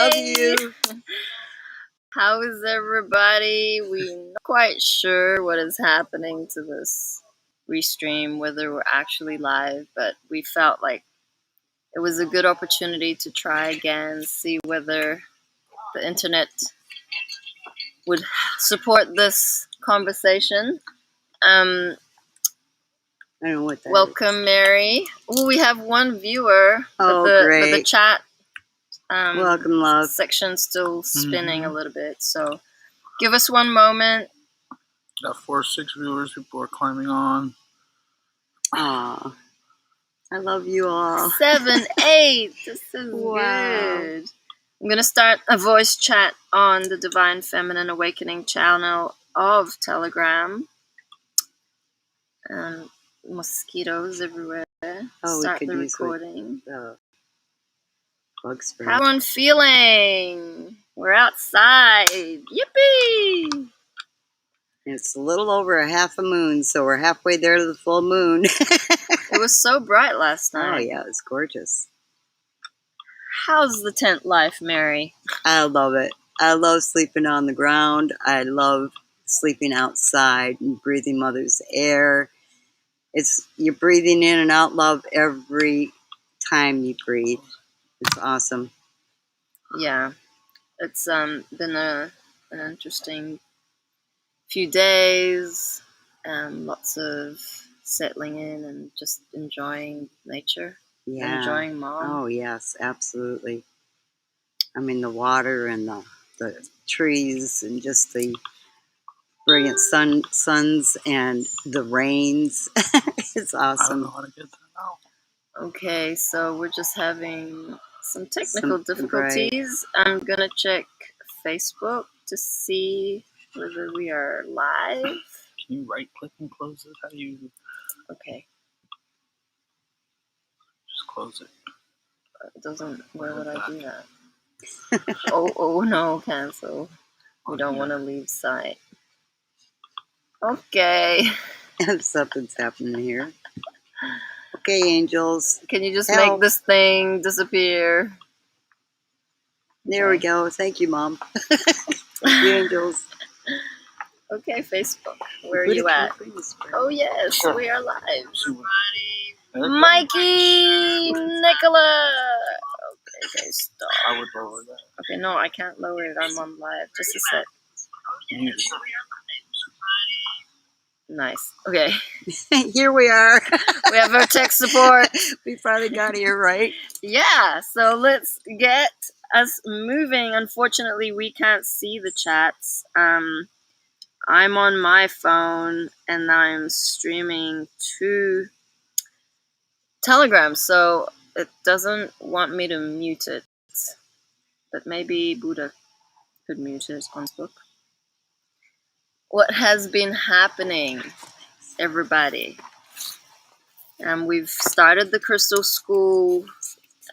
love you. How is everybody? We're not quite sure what is happening to this restream, whether we're actually live, but we felt like it was a good opportunity to try again, see whether the internet would support this conversation. I don't know what that Welcome, is. Mary. Oh, we have one viewer, Oh, but great. the chat Welcome, love. section's still spinning a little bit. So give us one moment. Got 4 or 6 viewers. People are climbing on. Aw. I love you all. 7, 8. This is Wow. good. I'm going to start a voice chat on the Divine Feminine Awakening channel of Telegram. Mosquitoes everywhere. Oh, Start we could the use recording. Bug spray. How everyone feeling? We're outside. Yippee! It's a little over a half a moon, so we're halfway there to the full moon. It was so bright last night. Oh, yeah, it's gorgeous. How's the tent life, Mary? I love it. I love sleeping on the ground. I love sleeping outside and breathing Mother's air. You're breathing in and out love every time you breathe. It's awesome. Yeah, it's been an interesting few days. Lots of settling in and just enjoying nature. Yeah. Enjoying Mom. Oh, yes, absolutely. I mean, the water and the trees and just the brilliant suns and the rains. It's I don't awesome. know how to get that out. Okay, so we're just having some technical Right. difficulties. I'm gonna check Facebook to see whether we are live. Can you right click and close it? How do you Okay, just close it? it doesn't. Where would I do that? Oh no, cancel. We don't want to leave site. Okay. Something's happening here. Okay, angels. Can you just Help. make this thing disappear? There we go. Thank you, Mom. Thank you, angels. Okay, Facebook. Where are you at? Oh yes, Sure. we are live. There it Mikey Nicola. Okay, stop. I would lower that. Okay, no, I can't lower it. I'm on live. Just a sec. Mute it. Nice. Okay, Here we are. we have our tech support. We finally got here, right? Yeah, so let's get us moving. Unfortunately, we can't see the chats. I'm on my phone and I'm streaming to Telegram, so it doesn't want me to mute it. But maybe Buddha could mute it on Facebook. What has been happening, everybody? We've started the Crystal School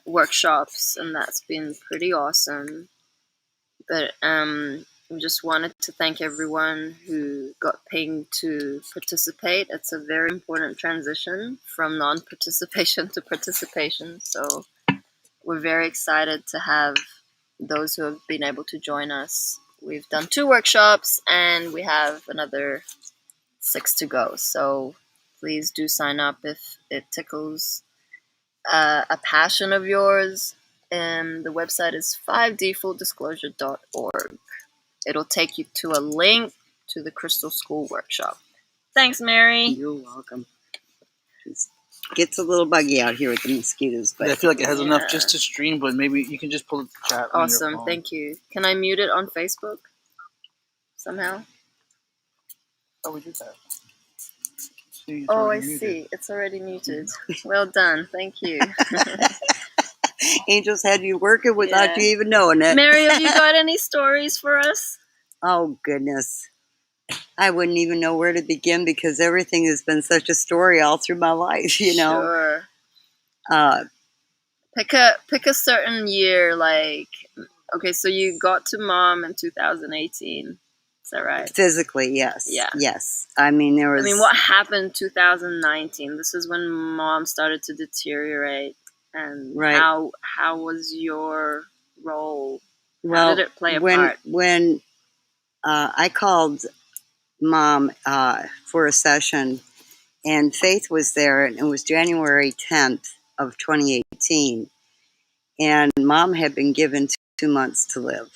workshops, and that's been pretty awesome. But we just wanted to thank everyone who got pinged to participate. It's a very important transition from non-participation to participation. So we're very excited to have those who have been able to join us. We've done 2 workshops and we have another 6 to go. So please do sign up if it tickles a passion of yours. And the website is 5dfulldisclosure.org. It'll take you to a link to the Crystal School workshop. Thanks, Mary. You're welcome. It gets a little buggy out here with the mosquitoes, but I feel like it has enough just to stream, but maybe you can just pull the chat. Awesome, on your phone. thank you. Can I mute it on Facebook somehow? How would you do that? See, it's Oh, I already muted. see. It's already muted. Well done. Thank you. angels had you working without Yeah. you even knowing it. Mary, have you got any stories for us? Oh, goodness. I wouldn't even know where to begin because everything has been such a story all through my life, you know. Sure. Uh, Pick a certain year, like, okay, so you got to Mom in 2018. Is that right? Physically, yes. Yeah. Yes. I mean, there was... I mean, what happened in 2019? This is when Mom started to deteriorate. And Right. how was your role Well, did it play a when part? when I called Mom for a session, and Faith was there, and it was January 10th of 2018, and Mom had been given 2 months to live.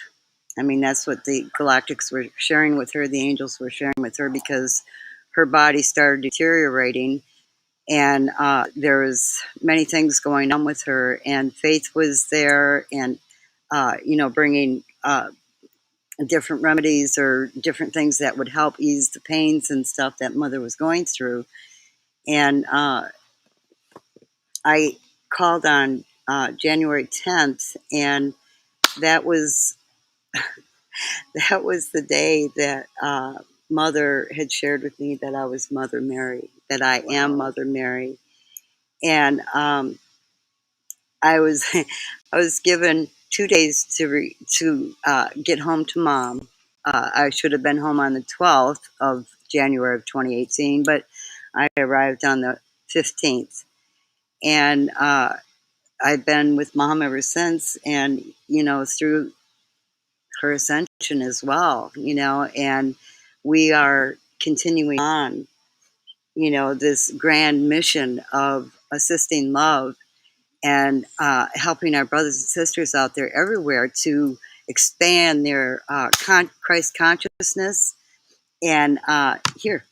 I mean, that's what the Galactics were sharing with her, the angels were sharing with her, because her body started deteriorating, and there was many things going on with her, and Faith was there, and bringing different remedies or different things that would help ease the pains and stuff that Mother was going through. And I called on January 10th, and that was that was the day that Mother had shared with me that I was Mother Mary, that I am Mother Mary, and I was I was given 2 days to get home to Mom. I should have been home on the 12th of January of 2018, but I arrived on the 15th, and I've been with Mom ever since, and through her ascension as well, and we are continuing on, this grand mission of assisting love and helping our brothers and sisters out there everywhere to expand their Christ consciousness. And here's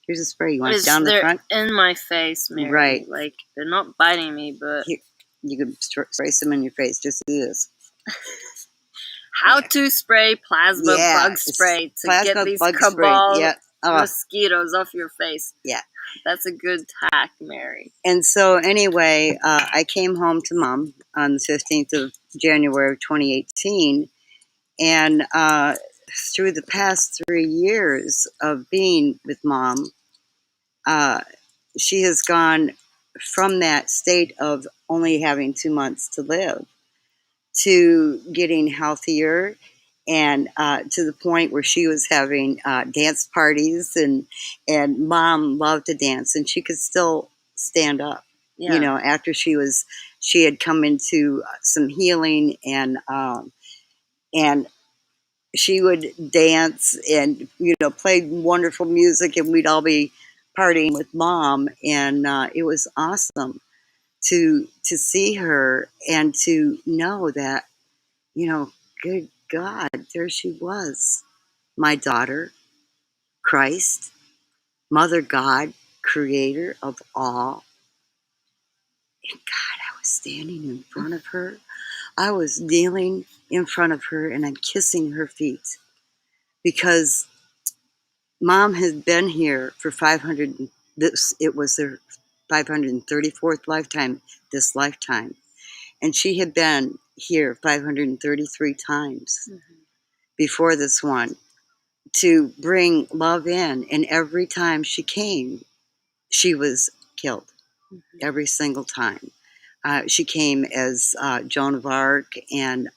a spray. You want it down the They're front? in my face, Mary. Right. Like, they're not biting me, but Here, you can spray some in your face. Just do this. how to spray plasma bug spray to get these cabal mosquitoes off your face. Yeah. That's a good tack, Mary. And so anyway, I came home to Mom on the 15th of January of 2018. And through the past 3 years of being with Mom, she has gone from that state of only having 2 months to live to getting healthier, and to the point where she was having dance parties, and Mom loved to dance, and she could still stand up. Yeah. After she had come into some healing, and she would dance and play wonderful music, and we'd all be partying with Mom, and it was awesome to see her and to know that, good God, there she was, my daughter, Christ, Mother God, creator of all. And God, I was standing in front of her. I was kneeling in front of her, and I'm kissing her feet, because Mom had been here for 500. It was her 534th lifetime, this lifetime, and she had been here 533 times before this one, to bring love in. And every time she came, she was killed. Every single time. She came as Joan of Arc, and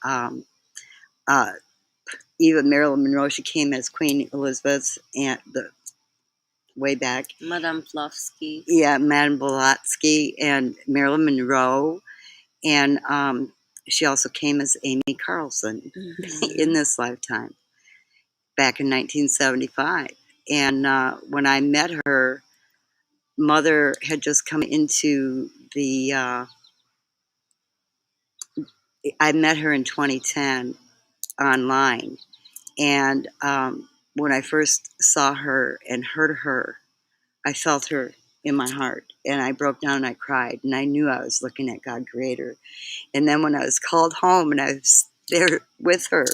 even Marilyn Monroe. She came as Queen Elizabeth, and way back. Madame Blavatsky. Yeah, Madame Blavatsky and Marilyn Monroe. And she also came as Amy Carlson in this lifetime, back in 1975. And when I met her, Mother had just come into the... I met her in 2010 online. And when I first saw her and heard her, I felt her in my heart, and I broke down and I cried, and I knew I was looking at God Creator. And then when I was called home and I was there with her,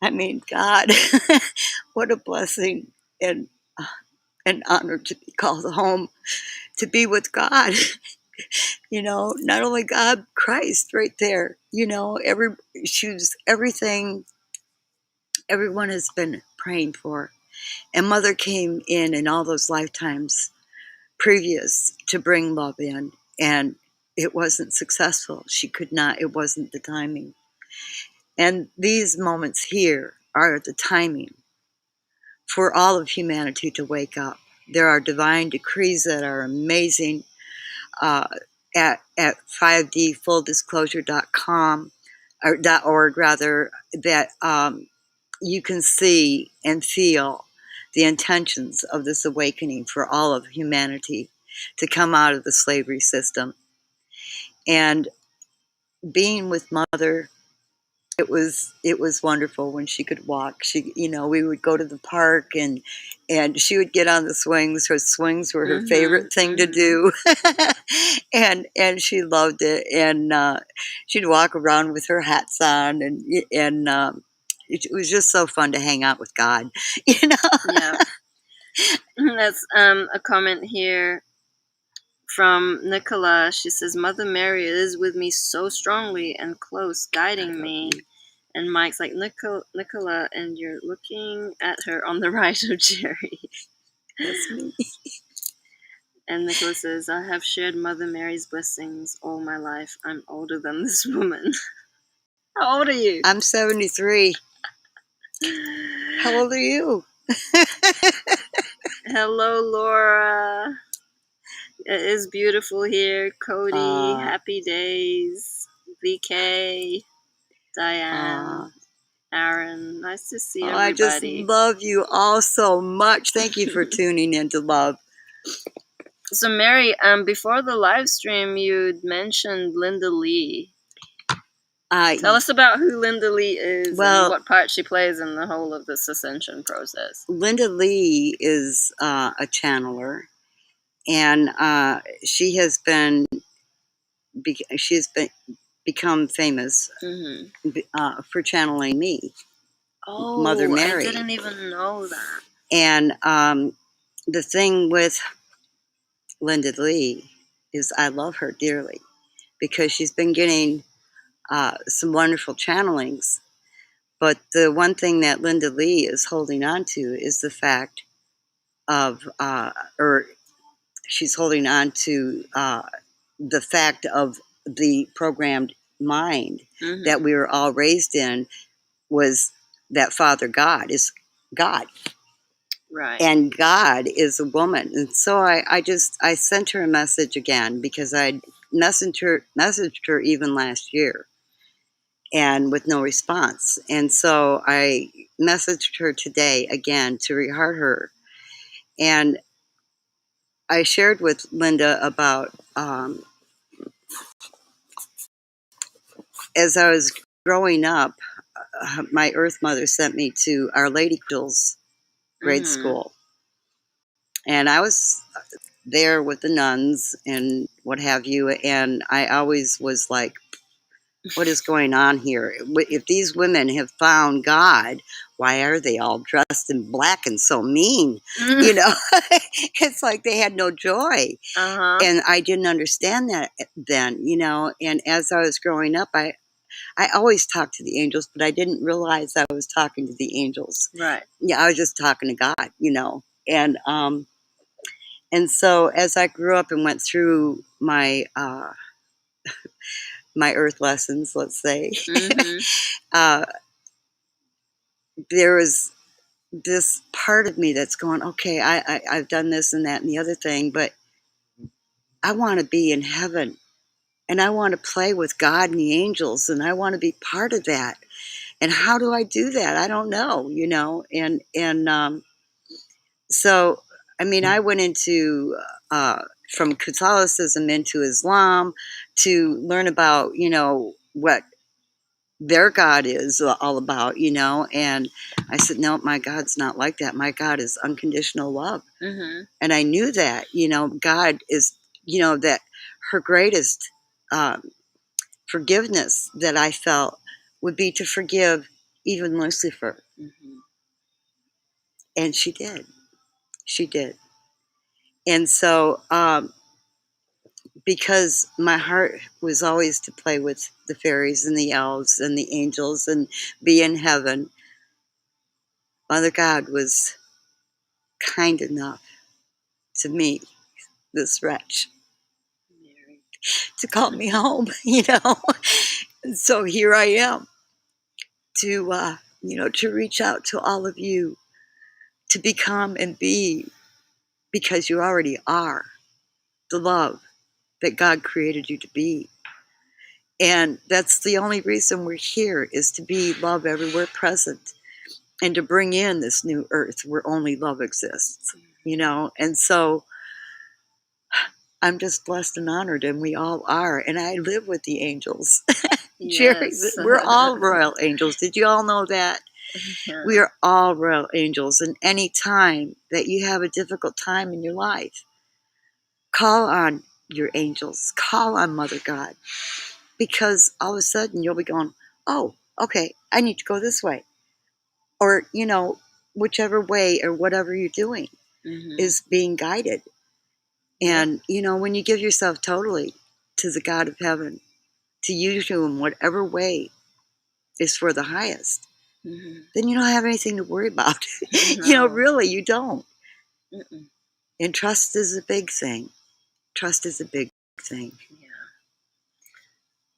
I mean, God, what a blessing and an honor to be called home, to be with God. Not only God, Christ, right there. She was everything everyone has been praying for. And Mother came in all those lifetimes previous to bring love in, and it wasn't successful. She could not, it wasn't the timing. And these moments here are the timing for all of humanity to wake up. There are divine decrees that are amazing. At 5dfulldisclosure.com, or .org rather, that you can see and feel the intentions of this awakening for all of humanity to come out of the slavery system. And being with Mother, it was wonderful when she could walk. She, we would go to the park, and she would get on the swings. Her swings were her favorite thing to do, and she loved it. And she'd walk around with her hats on, and it was just so fun to hang out with God, Yeah. That's a comment here from Nicola. She says, Mother Mary is with me so strongly and close, guiding me. And Mike's like, Nicola, and you're looking at her on the right of Jerry. That's me. And Nicola says, I have shared Mother Mary's blessings all my life. I'm older than this woman. How old are you? I'm 73. How old are you? Hello, Laura. It is beautiful here. Cody, happy days. VK, Diane, Aaron. Nice to see everybody. I just love you all so much. Thank you for tuning in to Love. So, Mary, before the live stream, you'd mentioned Linda Lee. Tell us about who Linda Lee is and what part she plays in the whole of this ascension process. Linda Lee is a channeler, and she has become famous for channeling me, Mother Mary. I didn't even know that. And the thing with Linda Lee is I love her dearly because she's been getting some wonderful channelings. But the one thing that Linda Lee is holding on to is the fact of, she's holding on to the fact of the programmed mind that we were all raised in, was that Father God is God. Right. And God is a woman. And so I sent her a message again because I messaged her even last year, and with no response. And so I messaged her today again to reheart her. And I shared with Linda about, as I was growing up, my Earth Mother sent me to Our Lady Angels grade school. And I was there with the nuns and what have you. And I always was like, what is going on here? If these women have found God, why are they all dressed in black and so mean? It's like they had no joy. And I didn't understand that then, and as I was growing up, I always talked to the angels, but I didn't realize I was talking to the angels. Right. Yeah, I was just talking to God, and so as I grew up and went through my my earth lessons, let's say, there was this part of me that's going, okay, I've done this and that and the other thing, but I want to be in heaven, and I want to play with God and the angels, and I want to be part of that. And how do I do that? I don't know, and so, I mean, I went into, from Catholicism into Islam to learn about, what their God is all about, and I said, no, my God's not like that. My God is unconditional love. And I knew that, God is, that her greatest forgiveness that I felt would be to forgive even Lucifer. And she did. She did. And so, because my heart was always to play with the fairies and the elves and the angels and be in heaven, Mother God was kind enough to me, this wretch, to call me home, And so here I am to, to reach out to all of you, to become and be, because you already are, the love that God created you to be. And that's the only reason we're here, is to be love everywhere present and to bring in this new earth where only love exists, And so I'm just blessed and honored, and we all are. And I live with the angels. Jerry, Yes. we're all royal angels. Did you all know that? We are all royal angels. And any time that you have a difficult time in your life, call on your angels, call on Mother God, because all of a sudden you'll be going, oh, okay, I need to go this way. Or, whichever way or whatever you're doing is being guided. And, when you give yourself totally to the God of heaven, to use you in whatever way is for the highest, then you don't have anything to worry about. No. Really, you don't. Mm-mm. And trust is a big thing. Trust is a big thing. Yeah.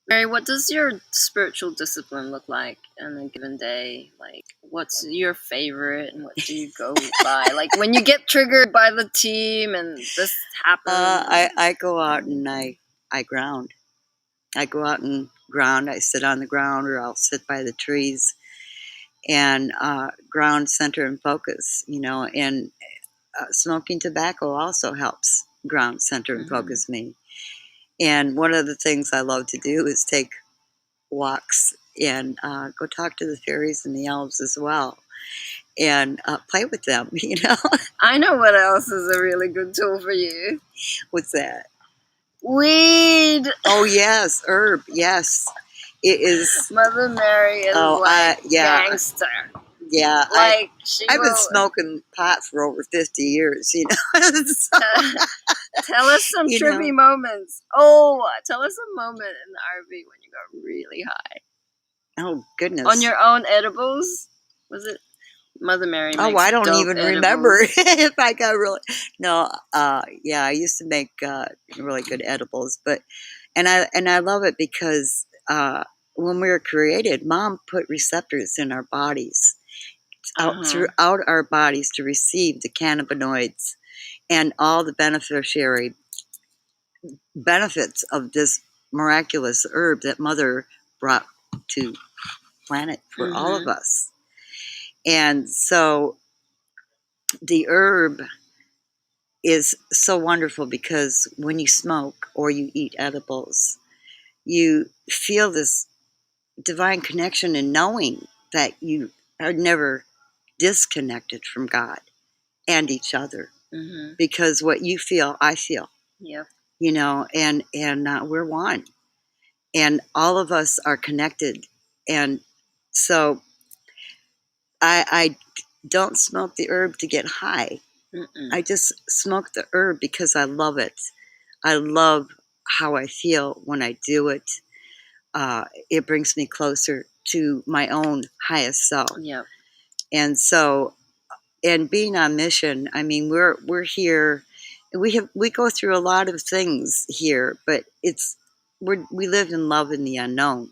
Mary, what does your spiritual discipline look like on a given day? Like, what's your favorite and what do you go by? Like, when you get triggered by the team and this happens. I go out and I ground. I go out and ground. I sit on the ground, or I'll sit by the trees and ground, center, and focus, and smoking tobacco also helps ground, center, and focus me. And one of the things I love to do is take walks and go talk to the fairies and the elves as well, and play with them, I know what else is a really good tool for you. What's that? Weed. Oh, yes, herb, yes. It is. Mother Mary is yeah. gangster. Yeah, Like, I've been smoking pot for over 50 years, So, tell us some trippy moments. Oh, tell us a moment in the RV when you got really high. Oh, goodness. On your own edibles? Was it? Mother Mary makes I don't even edibles. remember if I got really. No, yeah, I used to make really good edibles, and I love it because when we were created, Mom put receptors in our bodies, throughout our bodies, to receive the cannabinoids and all the beneficiary benefits of this miraculous herb that Mother brought to planet for all of us. And so the herb is so wonderful because when you smoke or you eat edibles, you feel this divine connection and knowing that you are never disconnected from God and each other, because what you feel, I feel. Yep. And we're one, and all of us are connected. And so I don't smoke the herb to get high. I just smoke the herb because I love it. I love how I feel when I do it. It brings me closer to my own highest self. Yep. And so, and being on mission, I mean, we're here. We go through a lot of things here, but we live in love in the unknown,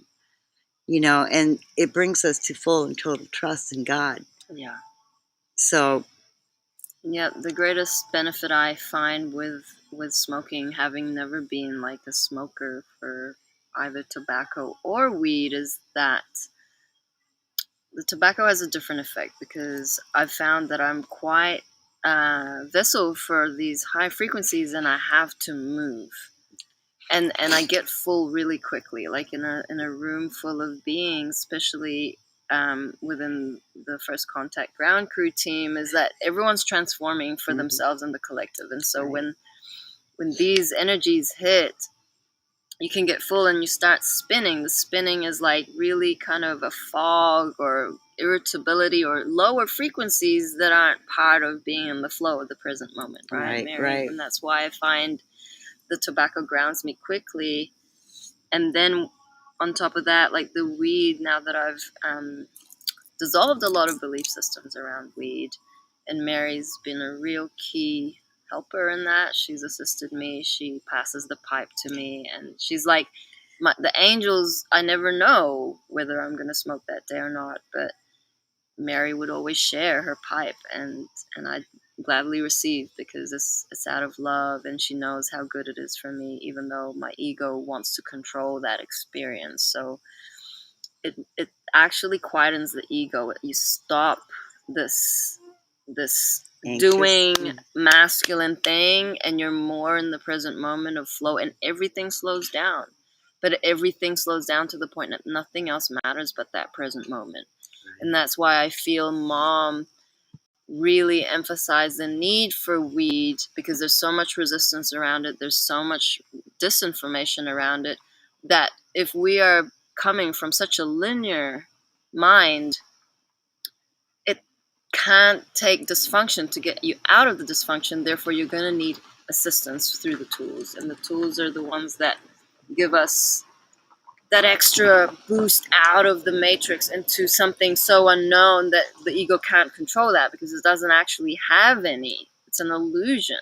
and it brings us to full and total trust in God. Yeah. So. Yeah, the greatest benefit I find with smoking, having never been like a smoker for either tobacco or weed, is that the tobacco has a different effect, because I've found that I'm quite vessel for these high frequencies, and I have to move, and I get full really quickly, like in a room full of beings, especially within the First Contact ground crew team, is that everyone's transforming for themselves and the collective. And so when these energies hit, you can get full and you start spinning. The spinning is like really kind of a fog or irritability or lower frequencies that aren't part of being in the flow of the present moment, right, Mary? Right. And that's why I find the tobacco grounds me quickly. And then on top of that, like the weed, now that I've dissolved a lot of belief systems around weed, and Mary's been a real key helper in that. She's assisted me. She passes the pipe to me, and she's like, the angels, I never know whether I'm going to smoke that day or not, but Mary would always share her pipe, and I gladly receive, because it's out of love, and she knows how good it is for me, even though my ego wants to control that experience. So it actually quietens the ego. You stop this Anxious. doing masculine thing, and you're more in the present moment of flow, and everything slows down. But everything slows down to the point that nothing else matters but that present moment. And that's why I feel Mom really emphasized the need for weed, because there's so much resistance around it, there's so much disinformation around it, that if we are coming from such a linear mind, it can't take dysfunction to get you out of the dysfunction. Therefore, you're going to need assistance through the tools, and the tools are the ones that give us that extra boost out of the matrix into something so unknown that the ego can't control that, because it doesn't actually have any. It's an illusion.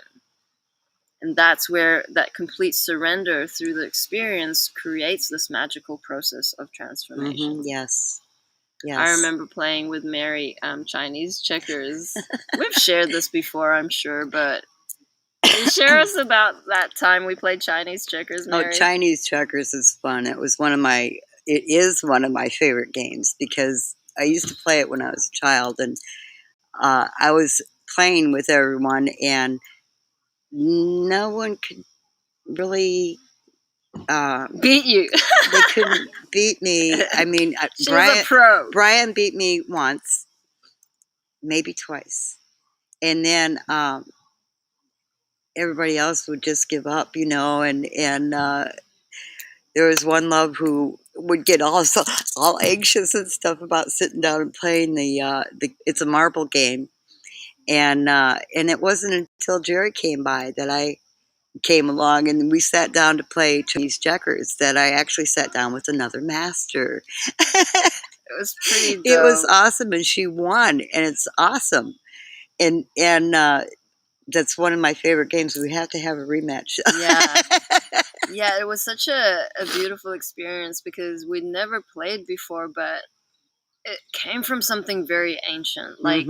And that's where that complete surrender through the experience creates this magical process of transformation. Yes. Yes. I remember playing with Mary Chinese checkers. We've shared this before, I'm sure, but can you share us about that time we played Chinese checkers, Mary? Oh, Chinese checkers is fun. It is one of my favorite games, because I used to play it when I was a child, and I was playing with everyone, and no one could really beat you. They couldn't beat me. I mean, She was a pro. Brian beat me once, maybe twice, and then everybody else would just give up, and there was one love who would get all anxious and stuff about sitting down and playing it's a marble game, and it wasn't until Jerry came by that I came along, and we sat down to play Chinese checkers, that I actually sat down with another master. It was pretty dope. It was awesome, and she won, and it's awesome, and that's one of my favorite games. We have to have a rematch. Yeah, it was such a beautiful experience, because we'd never played before, but it came from something very ancient. Like,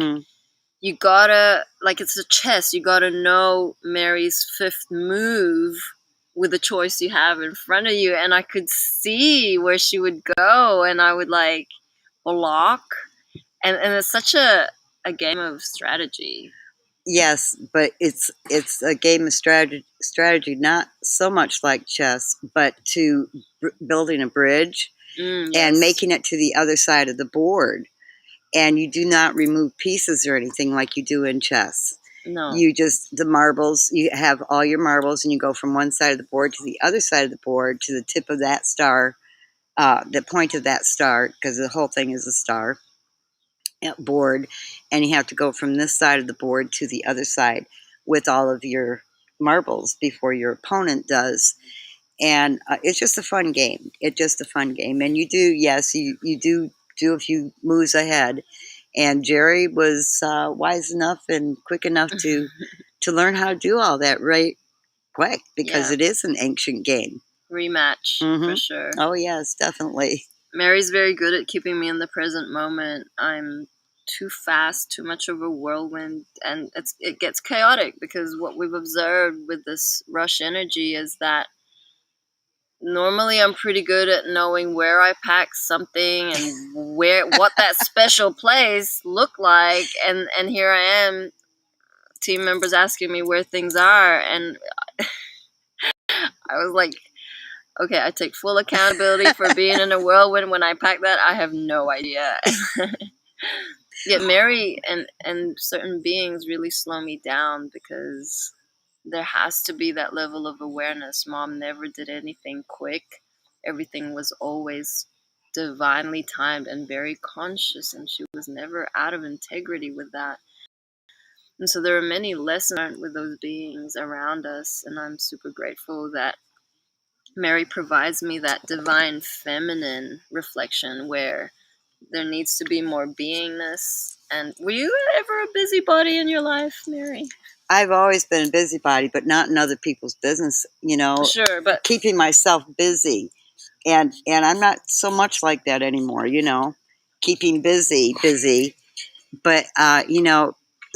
you gotta, like, it's a chess, you gotta know Mary's fifth move with the choice you have in front of you, and I could see where she would go, and I would, like, block, and it's such a game of strategy. Yes, but it's a game of strategy, not so much like chess, but to building a bridge and making it to the other side of the board. And you do not remove pieces or anything like you do in chess. No. You just, the marbles, you have all your marbles, and you go from one side of the board to the other side of the board, to the tip of that star, the point of that star, because the whole thing is a star board, and you have to go from this side of the board to the other side with all of your marbles before your opponent does. And it's just a fun game. It's just a fun game. And you do, yes, you do a few moves ahead. And Jerry was wise enough and quick enough to learn how to do all that right quick, because it is an ancient game. Rematch, for sure. Oh, yes, definitely. Mary's very good at keeping me in the present moment. I'm too fast, too much of a whirlwind, and it gets chaotic, because what we've observed with this rush energy is that normally I'm pretty good at knowing where I pack something and what that special place looked like, and here I am, team members asking me where things are, and I was like, okay, I take full accountability for being in a whirlwind. When I pack that, I have no idea. Yet Mary and certain beings really slow me down, because there has to be that level of awareness. Mom never did anything quick. Everything was always divinely timed and very conscious, and she was never out of integrity with that. And so there are many lessons learned with those beings around us, and I'm super grateful that Mary provides me that divine feminine reflection, where there needs to be more beingness. And were you ever a busybody in your life, Mary? I've always been a busybody, but not in other people's business, Sure, but keeping myself busy. And I'm not so much like that anymore, keeping busy. But,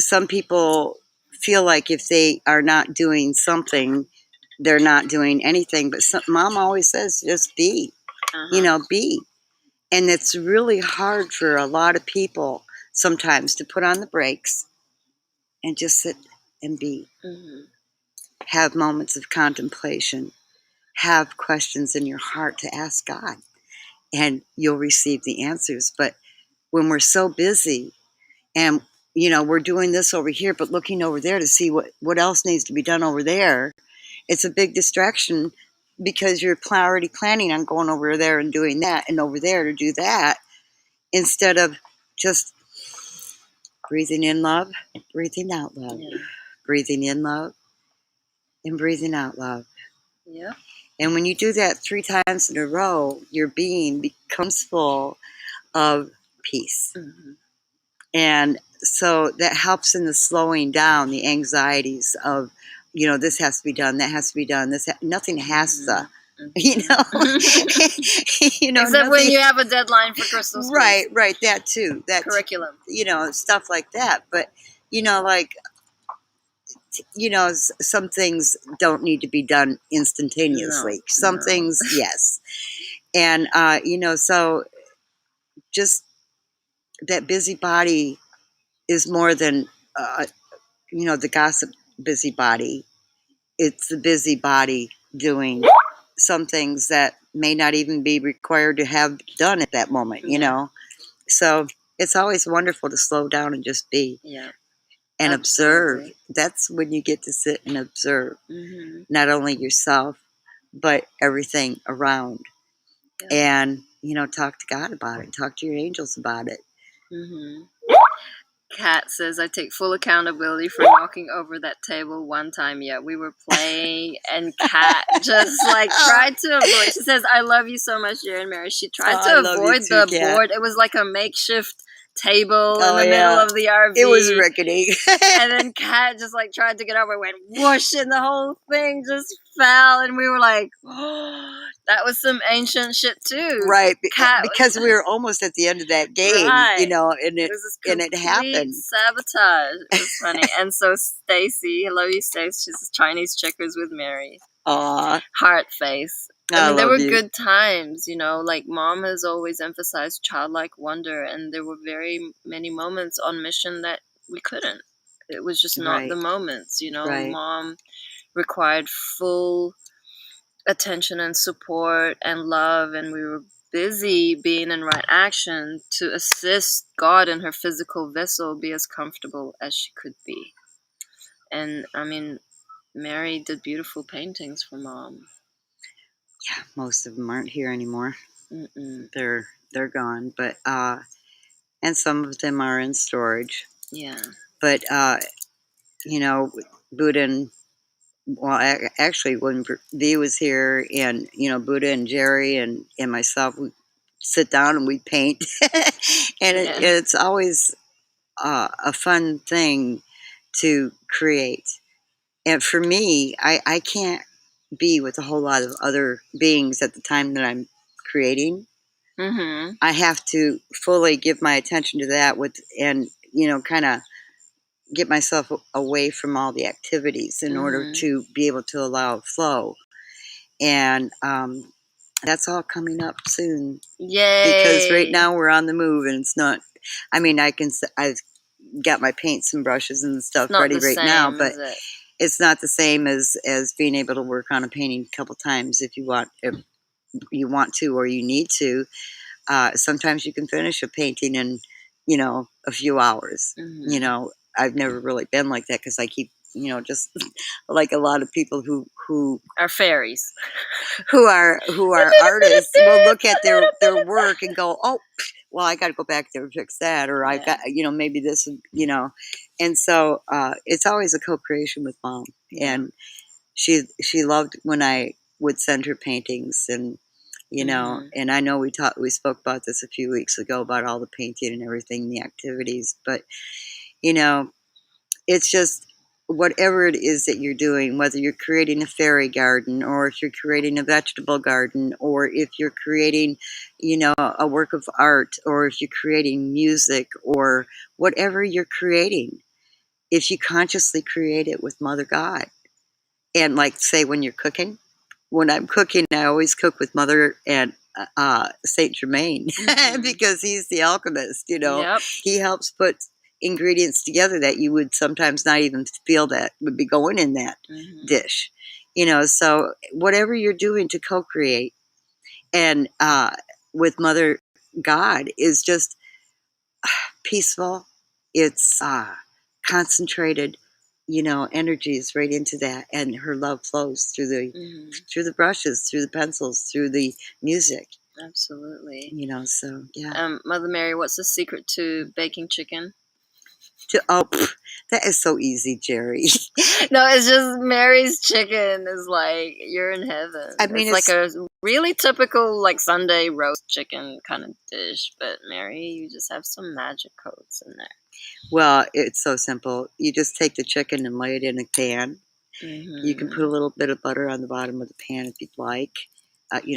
some people feel like if they are not doing something, they're not doing anything. But mom always says, just be, be. And it's really hard for a lot of people sometimes to put on the brakes and just sit and be. Have moments of contemplation. Have questions in your heart to ask God. And you'll receive the answers. But when we're so busy and, we're doing this over here, but looking over there to see what else needs to be done over there, it's a big distraction because you're already planning on going over there and doing that and over there to do that instead of just breathing in love, breathing out love, breathing in love, and breathing out love. Yeah. And when you do that 3 times in a row, your being becomes full of peace. And so that helps in the slowing down the anxieties of, this has to be done, that has to be done, nothing has to, Except nothing, when you have a deadline for Crystal School. Right, that too. That curriculum. Stuff like that. But, some things don't need to be done instantaneously. Some things, yes. And, so just that busybody is more than, the gossip busybody. It's the busybody doing some things that may not even be required to have done at that moment, So it's always wonderful to slow down and just be. Yeah. And Absolutely. observe. That's when you get to sit and observe not only yourself, but everything around. Yeah. And, talk to God about it. Talk to your angels about it. Kat says, I take full accountability for knocking over that table one time. Yeah, we were playing and Kat just tried to avoid. She says, I love you so much, Jerry and Mary. She tried to avoid the board. It was like a makeshift table in the middle of the RV. It was rickety. And then Kat just tried to get over, went whoosh, and the whole thing just fell. And we were like, oh, that was some ancient shit too. Right, because we were almost at the end of that game, and it happened. Sabotage. It was funny. And so Stacy, hello you Stacy, she's Chinese checkers with Mary. Aww. Heart face. I mean, there were good times, Mom has always emphasized childlike wonder, and there were very many moments on mission that we couldn't. It was just not the moments, Mom required full attention and support and love, and we were busy being in right action to assist God in her physical vessel be as comfortable as she could be. And, I mean, Mary did beautiful paintings for Mom. Yeah, most of them aren't here anymore. They're gone, but and some of them are in storage. Yeah. But Buddha and actually when V was here, and Buddha and Jerry and myself, we sit down and we paint, and it's always a fun thing to create. And for me, I can't be with a whole lot of other beings at the time that I'm creating. I have to fully give my attention to that and kind of get myself away from all the activities in order to be able to allow flow. And that's all coming up soon. Yay! Because right now we're on the move, and it's not. I mean, I've got my paints and brushes and stuff ready right now, but it's not the same as being able to work on a painting a couple times if you want to or you need to. Sometimes you can finish a painting in a few hours. I've never really been like that because I keep just like a lot of people who are fairies, who are artists will look at their work and go, oh, well, I got to go back there and fix that, or I got maybe this, and so it's always a co-creation with Mom, and she loved when I would send her paintings, and and I know we spoke about this a few weeks ago about all the painting and everything, the activities, but it's just whatever it is that you're doing, whether you're creating a fairy garden, or if you're creating a vegetable garden, or if you're creating, a work of art, or if you're creating music, or whatever you're creating, if you consciously create it with Mother God. And like, say, when you're cooking, when I'm cooking, I always cook with Mother and Saint Germain because he's the alchemist. Yep. He helps put ingredients together that you would sometimes not even feel that would be going in that dish. So whatever you're doing to co-create and with Mother God is just peaceful. It's concentrated, energies right into that, and her love flows through the brushes, through the pencils, through the music. Absolutely. So yeah. Mother Mary, what's the secret to baking chicken? That is so easy, Jerry. No, it's just Mary's chicken is like you're in heaven. I mean, it's like a really typical like Sunday roast chicken kind of dish, but Mary, you just have some magic codes in there. Well, it's so simple. You just take the chicken and lay it in a pan. You can put a little bit of butter on the bottom of the pan if you'd like.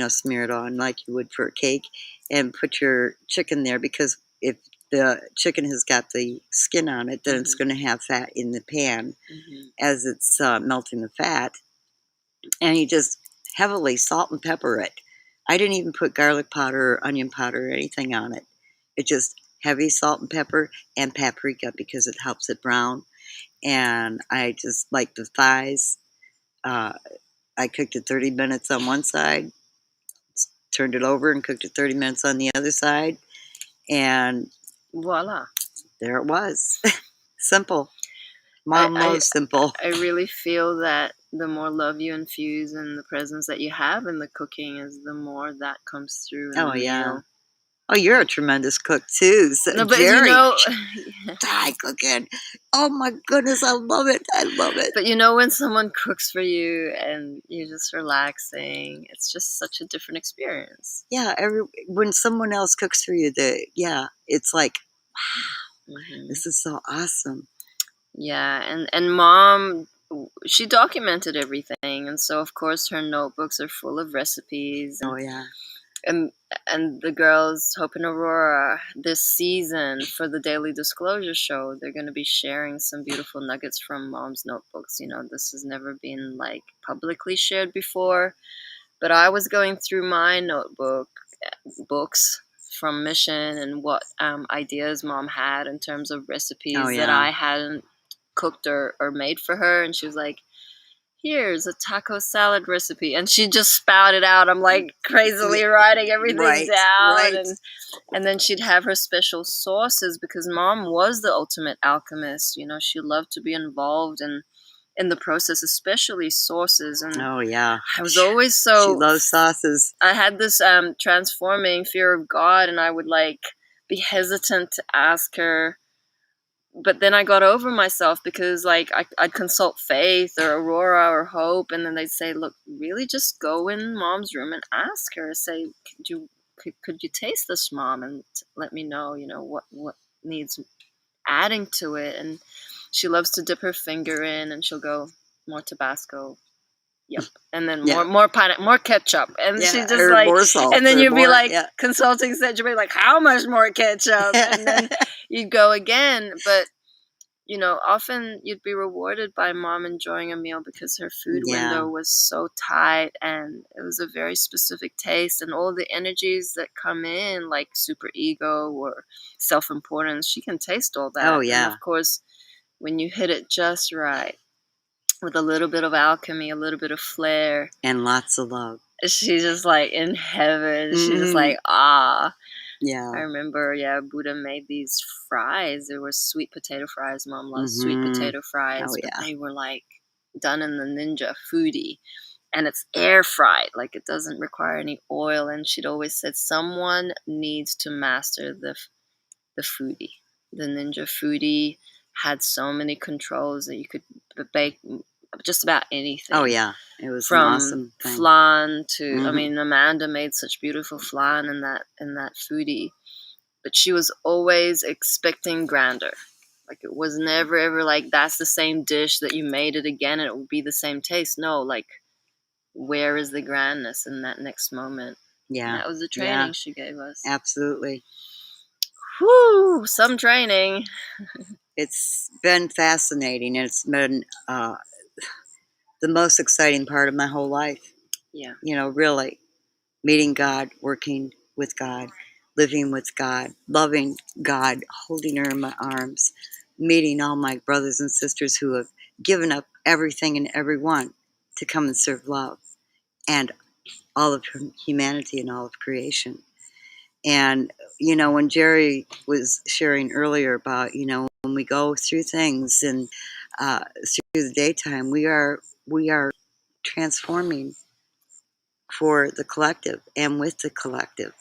Smear it on like you would for a cake, and put your chicken there, because if the chicken has got the skin on it, then it's going to have fat in the pan as it's melting the fat. And you just heavily salt and pepper it. I didn't even put garlic powder or onion powder or anything on it. It just heavy salt and pepper and paprika because it helps it brown. And I just like the thighs. I cooked it 30 minutes on one side, turned it over and cooked it 30 minutes on the other side. And voila. There it was. Simple. Mom loves simple. I really feel that the more love you infuse and the presence that you have in the cooking is the more that comes through in the meal. Oh, you're a tremendous cook too. So no, but Jerry, yeah. Thai cooking. Oh my goodness, I love it. I love it. But when someone cooks for you and you're just relaxing, it's just such a different experience. Yeah, when someone else cooks for you, it's like, wow, this is so awesome. Yeah, and Mom, she documented everything, and so of course her notebooks are full of recipes. Oh yeah. And the girls, Hope and Aurora, this season for the Daily Disclosure Show, they're going to be sharing some beautiful nuggets from Mom's notebooks. This has never been like publicly shared before, but I was going through my books from Mission and what ideas Mom had in terms of recipes that I hadn't cooked or made for her, and she was like, here's a taco salad recipe, and she just spouted out. I'm like crazily writing everything down, and then she'd have her special sauces because Mom was the ultimate alchemist. She loved to be involved in the process, especially sauces. And oh yeah, I was always she loves sauces. I had this transforming fear of God, and I would like be hesitant to ask her. But then I got over myself because like I'd consult Faith or Aurora or Hope, and then they'd say, look, really just go in Mom's room and ask her, say, could you taste this, Mom, and let me know, what needs adding to it. And she loves to dip her finger in, and she'll go, more Tabasco. Yep. And then more pineapple, more ketchup. And she just like, more salt, and then you'd be like consulting Cedric, like, how much more ketchup? And then you'd go again. But, often you'd be rewarded by Mom enjoying a meal because her food window was so tight and it was a very specific taste, and all the energies that come in, like super ego or self-importance, she can taste all that. Oh, yeah. And of course, when you hit it just right, with a little bit of alchemy, a little bit of flair. And lots of love. She's just like in heaven. She's just like, ah. Yeah. I remember, Buddha made these fries. There were sweet potato fries. Mom loves sweet potato fries. Oh, yeah. But they were like done in the Ninja Foodie. And it's air fried. Like it doesn't require any oil. And she'd always said, someone needs to master the Foodie. The Ninja Foodie had so many controls that you could bake just about anything. Oh yeah, it was from an awesome thing. Flan to I mean, Amanda made such beautiful flan in that Foodie, but she was always expecting grander. Like it was never ever like that's the same dish that you made it again and it would be the same taste. No, like where is the grandness in that next moment? Yeah, and that was the training she gave us. Absolutely. Whew, some training. It's been fascinating. It's been the most exciting part of my whole life. Yeah. Really meeting God, working with God, living with God, loving God, holding her in my arms, meeting all my brothers and sisters who have given up everything and everyone to come and serve love and all of humanity and all of creation. And, when Jerry was sharing earlier about, when we go through things and through the daytime, we are transforming for the collective and with the collective,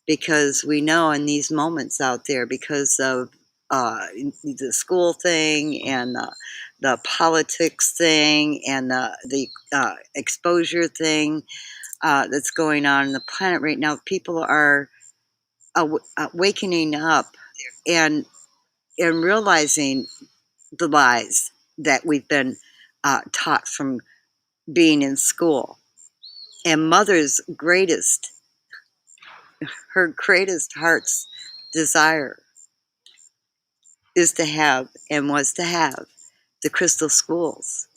because we know in these moments out there, because of the school thing and the politics thing and the exposure thing that's going on in the planet right now, people are wakening up and realizing the lies that we've been taught from being in school. And mother's her greatest heart's desire is to have and was to have the crystal schools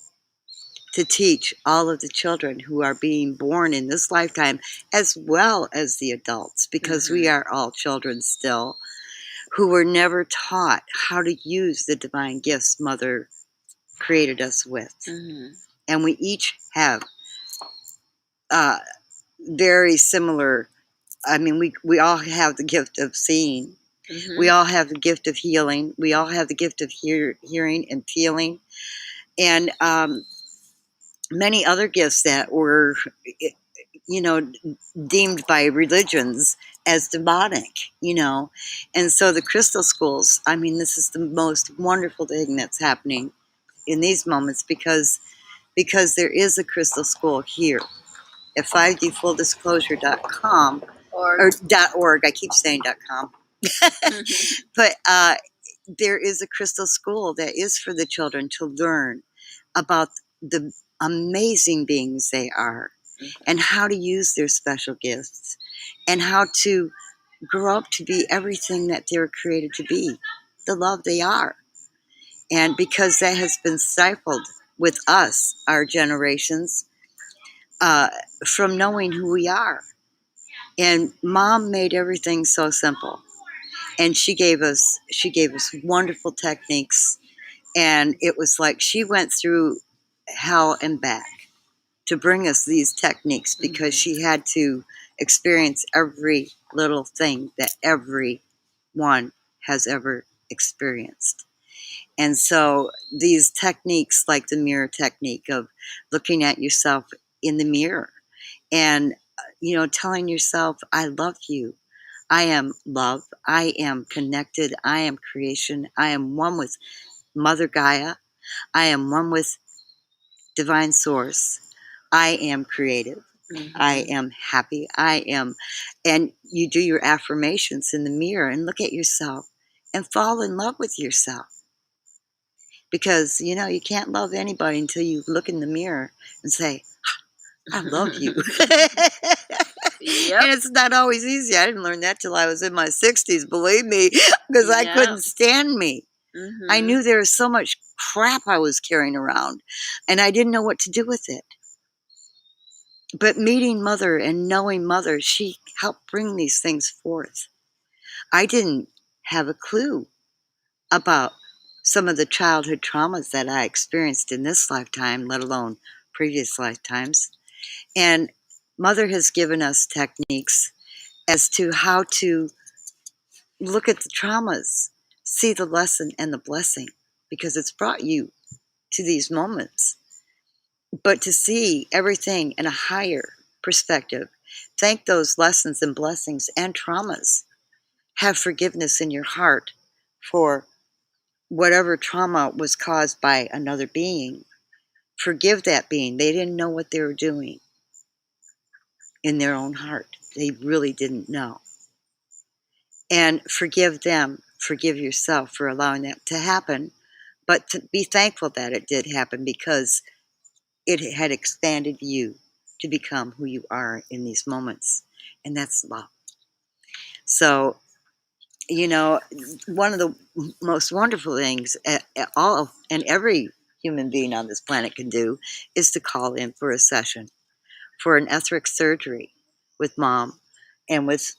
to teach all of the children who are being born in this lifetime, as well as the adults, because we are all children still, who were never taught how to use the divine gifts Mother created us with. And we each have very similar, we all have the gift of seeing. We all have the gift of healing. We all have the gift of hearing and feeling. And many other gifts that were, deemed by religions as demonic, And so the crystal schools, this is the most wonderful thing that's happening in these moments, because there is a crystal school here at 5dfulldisclosure.com or .org. I keep saying .com. But there is a crystal school that is for the children to learn about the amazing beings they are, and how to use their special gifts, and how to grow up to be everything that they were created to be, the love they are. And because that has been stifled with us, our generations, from knowing who we are. And Mom made everything so simple. And she gave us wonderful techniques. And it was like she went through hell and back to bring us these techniques, because she had to experience every little thing that everyone has ever experienced. And so these techniques, like the mirror technique of looking at yourself in the mirror and, telling yourself, I love you. I am love. I am connected. I am creation. I am one with Mother Gaia. I am one with Divine Source. I am creative. I am happy. I am. And you do your affirmations in the mirror and look at yourself and fall in love with yourself. Because, you can't love anybody until you look in the mirror and say, I love you. Yep. And it's not always easy. I didn't learn that till I was in my 60s, believe me, because I couldn't stand me. I knew there was so much crap I was carrying around, and I didn't know what to do with it. But meeting Mother and knowing Mother, she helped bring these things forth. I didn't have a clue about some of the childhood traumas that I experienced in this lifetime, let alone previous lifetimes. And Mother has given us techniques as to how to look at the traumas, see the lesson and the blessing, because it's brought you to these moments. But to see everything in a higher perspective, thank those lessons and blessings and traumas. Have forgiveness in your heart for whatever trauma was caused by another being. Forgive that being. They didn't know what they were doing in their own heart. They really didn't know. And forgive them. Forgive yourself for allowing that to happen. But to be thankful that it did happen, because it had expanded you to become who you are in these moments. And that's love. So you know, one of the most wonderful things all and every human being on this planet can do is to call in for a session for an etheric surgery with mom and with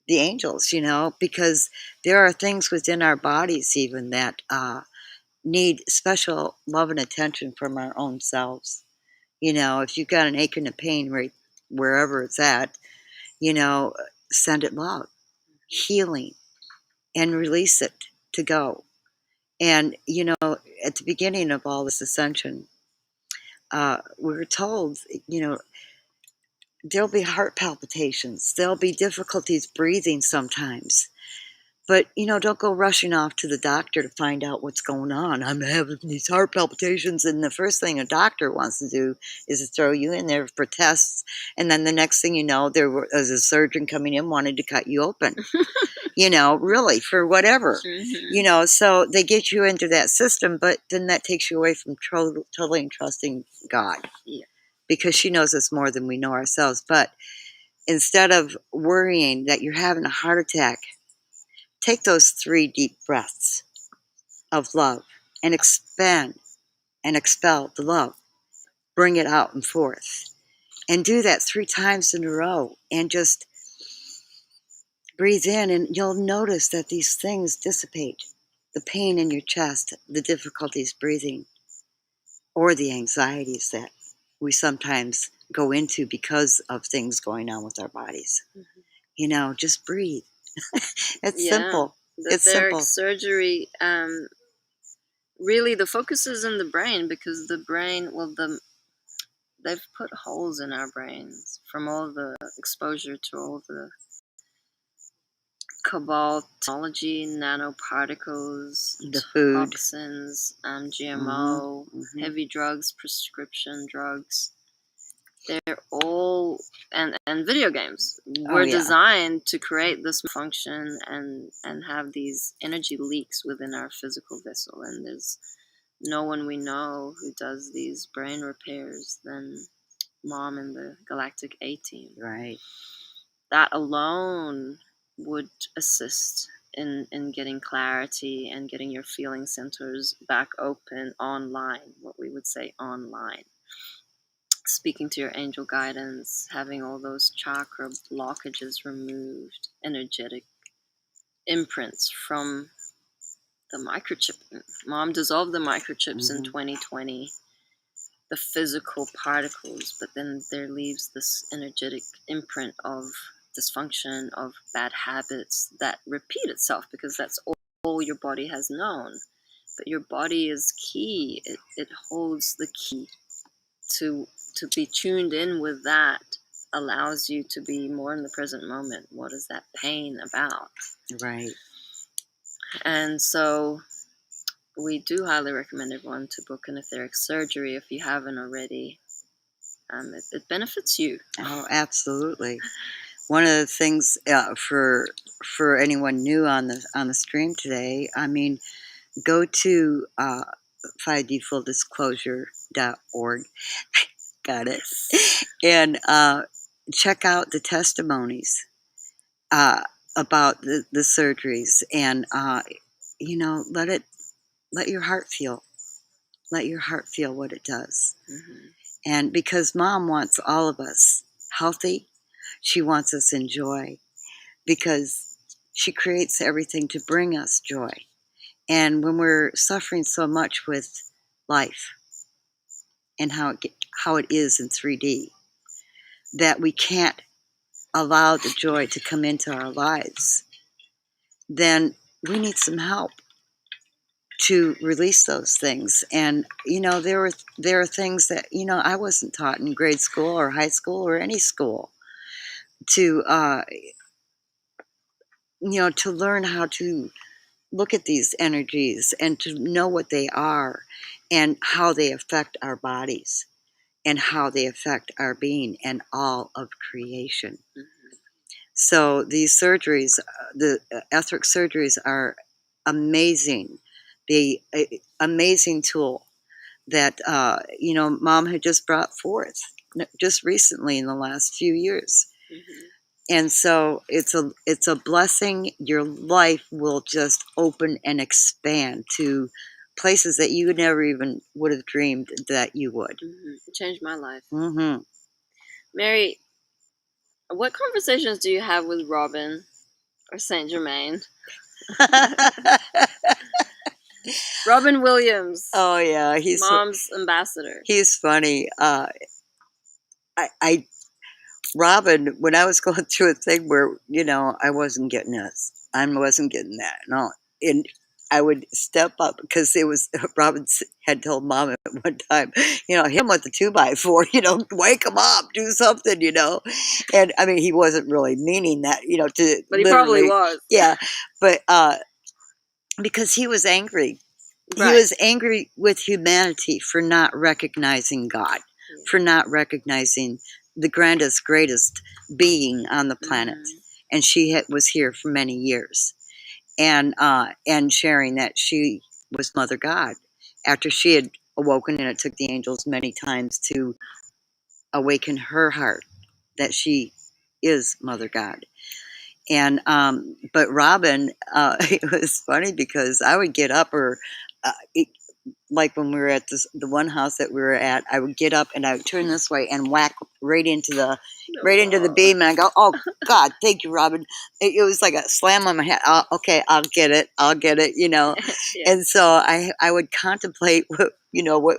the angels, because there are things within our bodies even that need special love and attention from our own selves. If you've got an ache and a pain right wherever it's at, send it love, healing, and release it to go. And, at the beginning of all this ascension, we were told, there'll be heart palpitations, there'll be difficulties breathing sometimes. But, don't go rushing off to the doctor to find out what's going on. I'm having these heart palpitations. And the first thing a doctor wants to do is to throw you in there for tests. And then the next thing you know, there was a surgeon coming in wanting to cut you open, really for whatever, so they get you into that system. But then that takes you away from totally trusting God. Yeah. Because she knows us more than we know ourselves. But instead of worrying that you're having a heart attack, take those 3 deep breaths of love and expand and expel the love. Bring it out and forth. And do that 3 times in a row. And just breathe in, and you'll notice that these things dissipate. The pain in your chest, the difficulties breathing, or the anxieties that we sometimes go into because of things going on with our bodies. Just breathe. It's simple. The etheric surgery, really the focus is in the brain, because the brain, they've put holes in our brains from all the exposure to all the cobalt technology, nanoparticles, the food, toxins, GMO, heavy drugs, prescription drugs. They're all, and video games were designed to create this function and have these energy leaks within our physical vessel. And there's no one we know who does these brain repairs than Mom and the Galactic A-Team. Right. That alone would assist in getting clarity and getting your feeling centers back open online, what we would say online. Speaking to your angel guidance, having all those chakra blockages removed, energetic imprints from the microchipping. Mom dissolved the microchips in 2020, the physical particles, but then there leaves this energetic imprint of dysfunction, of bad habits that repeat itself, because that's all your body has known. But your body is key. It holds the key to be tuned in with that, allows you to be more in the present moment. What is that pain about? Right. And so we do highly recommend everyone to book an etheric surgery if you haven't already. It benefits you. Oh, absolutely. One of the things for anyone new on the stream today, go to 5dfulldisclosure.org. Got it. And check out the testimonies about the surgeries, and let your heart feel. Let your heart feel what it does. And because Mom wants all of us healthy, she wants us in joy, because she creates everything to bring us joy. And when we're suffering so much with life and how it is in 3D, that we can't allow the joy to come into our lives, then we need some help to release those things. And there are things that I wasn't taught in grade school or high school or any school to to learn how to look at these energies and to know what they are and how they affect our bodies and how they affect our being and all of creation. So these surgeries, the etheric surgeries, are amazing. The amazing tool that Mom had just brought forth just recently in the last few years. And so it's a blessing. Your life will just open and expand to places that you never even would have dreamed that you would. It changed my life. Mm-hmm. Mary, what conversations do you have with Robin or Saint Germain? Robin Williams, Oh yeah, mom's ambassador. he's funny. Robin, when I was going through a thing where, I wasn't getting this, I wasn't getting that, no, and I would step up because it was Robin had told Mom at one time, hit him with the 2x4, wake him up, do something, and I mean he wasn't really meaning that, to But he probably literally, was. yeah, but because he was angry. Right. He was angry with humanity for not recognizing God, for not recognizing the grandest, greatest being on the planet. And she was here for many years. And sharing that she was Mother God after she had awoken, and it took the angels many times to awaken her heart that she is Mother God. And but Robin, it was funny because I would get up, or like when we were at the one house that we were at, I would get up and I would turn this way and whack right into the beam, and I go, "Oh God, thank you, Robin." It was like a slam on my head. Okay, I'll get it, Yeah. And so I would contemplate what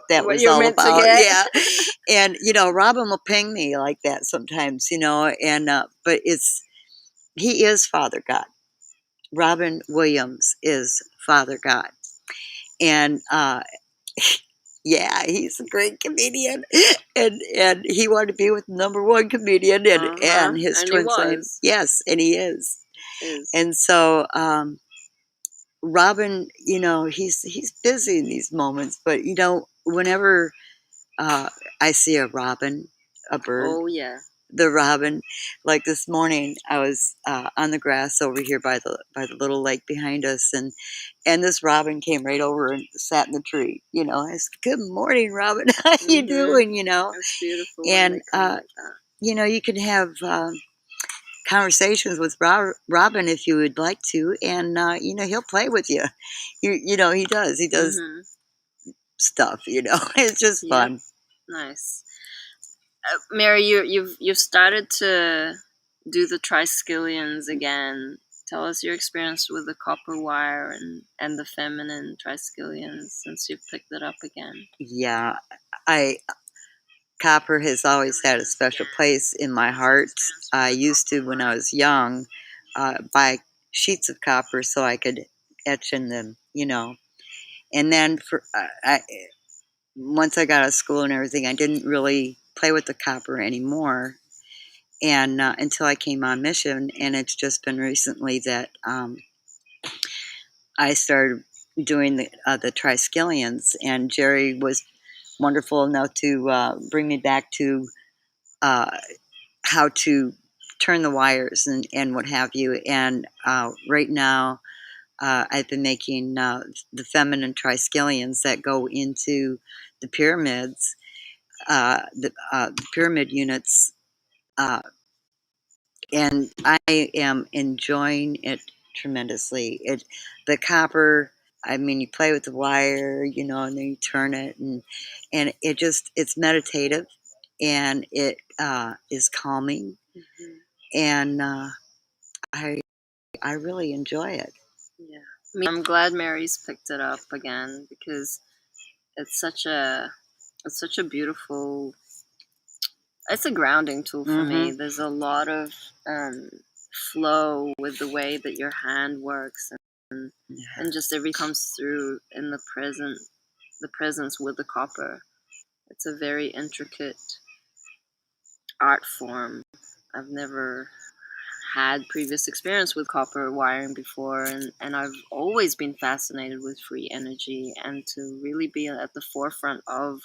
that What was you're all meant to about. get. Yeah, and Robin will ping me like that sometimes, and but he is Father God. Robin Williams is Father God, and yeah, he's a great comedian, and he wanted to be with #1 comedian, and his And he twin flame. was. Yes, and he is. Is. And so Robin, he's busy in these moments, but whenever I see a robin, a bird, Oh yeah. the robin, like this morning, I was on the grass over here by the little lake behind us, and this robin came right over and sat in the tree. I said, "Good morning, Robin. How you doing?" It's beautiful. And you can have conversations with Robin if you would like to, and he'll play with you. He does. He does stuff. It's just fun. Nice. Mary, you've started to do the triskelions again. Tell us your experience with the copper wire and the feminine triskelions since you've picked it up again. Yeah, copper has always had a special place in my heart. I used to, when I was young, buy sheets of copper so I could etch in them, And then once I got out of school and everything, I didn't really play with the copper anymore. And until I came on mission, and it's just been recently that I started doing the triskelions, and Jerry was wonderful enough to bring me back to how to turn the wires and what have you. And right now, I've been making the feminine triskelions that go into the pyramids, the pyramid units, and I am enjoying it tremendously. The copper. I mean, you play with the wire, and then you turn it, and it's meditative, and it is calming, and I really enjoy it. Yeah, I'm glad Mary's picked it up again because it's such a beautiful. It's a grounding tool for me. There's a lot of flow with the way that your hand works, and just everything comes through in the presence with the copper. It's a very intricate art form. I've never had previous experience with copper wiring before, and I've always been fascinated with free energy, and to really be at the forefront of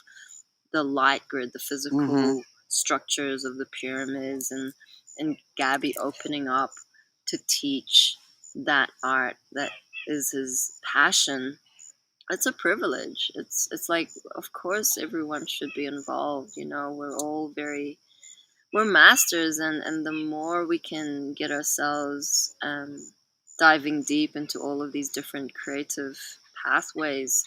the light grid, the physical structures of the pyramids, and Gabby opening up to teach that art that is his passion. It's a privilege. It's like, of course everyone should be involved. We're all very we're masters, and the more we can get ourselves diving deep into all of these different creative pathways,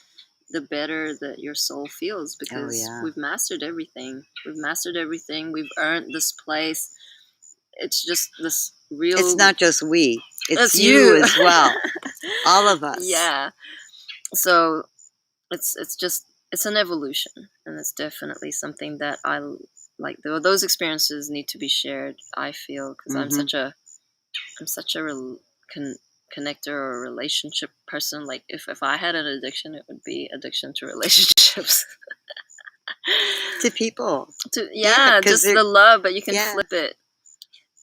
the better that your soul feels, because yeah. we've mastered everything. We've earned this place. It's just this real. It's not just we. It's you. you as well. All of us. Yeah. So it's an evolution, and it's definitely something that I like. Those experiences need to be shared, I feel, because I'm such a connector or relationship person. Like if I had an addiction, it would be addiction to relationships. To people. Just the love, but you can flip it.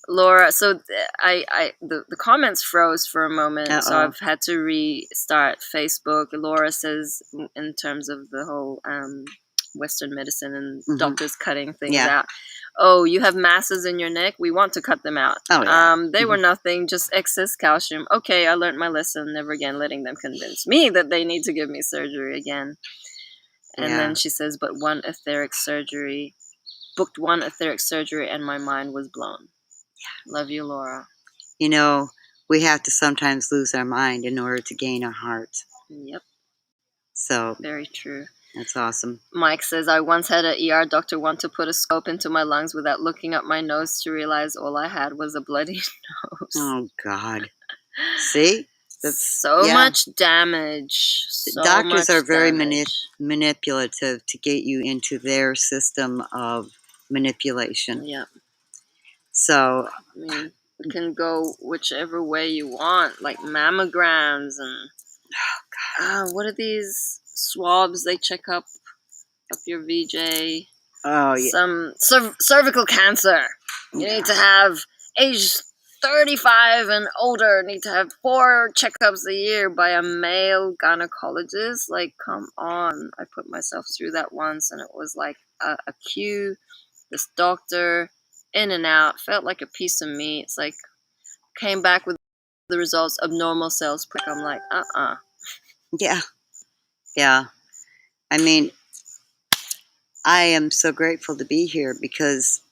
Laura, so the comments froze for a moment, so I've had to restart Facebook. Laura says, in terms of the whole Western medicine and doctors cutting things out, oh, you have masses in your neck, we want to cut them out. They were nothing, just excess calcium. Okay, I learned my lesson, never again letting them convince me that they need to give me surgery again. And then she says, booked one etheric surgery, and my mind was blown. Love you, Laura. You know, we have to sometimes lose our mind in order to gain our heart. Yep. So very true. That's awesome. Mike says, I once had an ER doctor want to put a scope into my lungs without looking up my nose to realize all I had was a bloody nose. Oh, God. See? That's so much damage. Doctors are very manipulative to get you into their system of manipulation. Yeah. So, I mean, it can go whichever way you want, like mammograms and what are these swabs they check up your VJ? Oh, yeah. Some cervical cancer. You need to have age 35 and older, need to have 4 checkups a year by a male gynecologist. Like, come on. I put myself through that once, and it was like a queue. This doctor, in and out, felt like a piece of meat. It's like, came back with the results of normal cells prick. I'm like, Yeah. Yeah. I mean, I am so grateful to be here because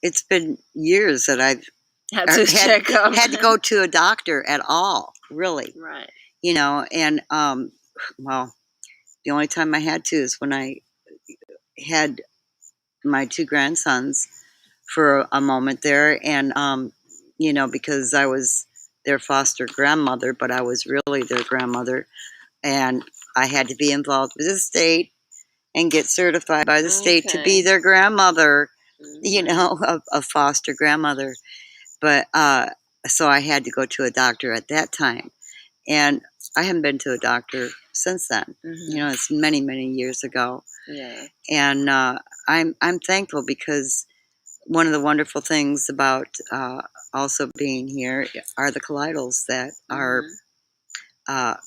it's been years that I've had to go to a doctor at all, really. Right. You know, and, well, the only time I had to is when I had my 2 grandsons for a moment there. And, you know, because I was their foster grandmother, but I was really their grandmother. And I had to be involved with the state and get certified by the state to be their grandmother, you know, a foster grandmother. But, so I had to go to a doctor at that time. And I haven't been to a doctor since then. You know, it's many, many years ago. Yeah. And I'm thankful because one of the wonderful things about also being here are the colloidals that are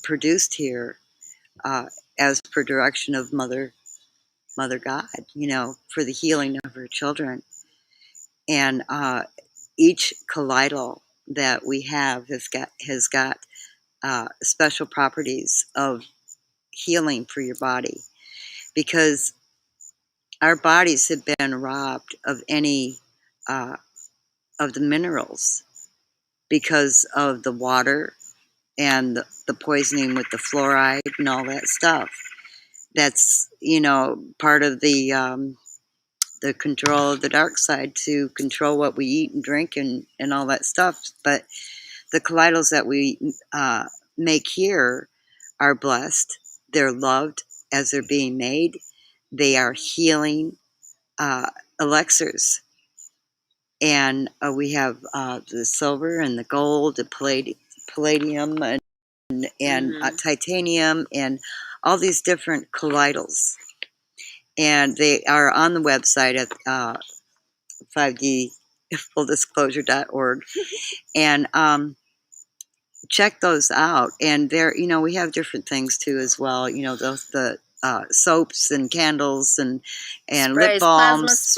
produced here as per direction of Mother God, you know, for the healing of her children. And each colloidal that we have has got special properties of healing for your body, because our bodies have been robbed of any of the minerals because of the water and the poisoning with the fluoride and all that stuff. That's, you know, part of the control of the dark side to control what we eat and drink and all that stuff. But the colloidals that we make here are blessed. They're loved as they're being made. They are healing elixirs. And we have the silver and the gold, the palladium and titanium and all these different colloidals. And they are on the website at 5dfulldisclosure.org. And check those out. And there, you know, we have different things too as well. You know, the soaps and candles and sprays, lip balms,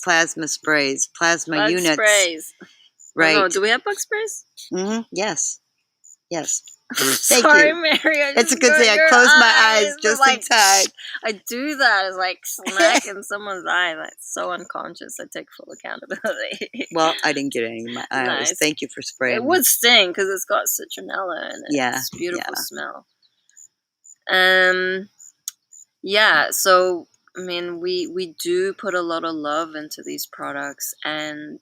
plasma sprays, plasma bug units. Sprays. Right. Oh, no. Do we have bug sprays? Yes. Yes. Thank Sorry, you. Mary. It's a good thing I closed my eyes just in time. I do that. It's like smack in someone's eye. That's so unconscious. I take full accountability. Well, I didn't get any in my eyes. Nice. Thank you for spraying It me. would sting because it's got citronella in it. Yeah, It's a beautiful yeah. smell. Yeah, so I mean, we do put a lot of love into these products, and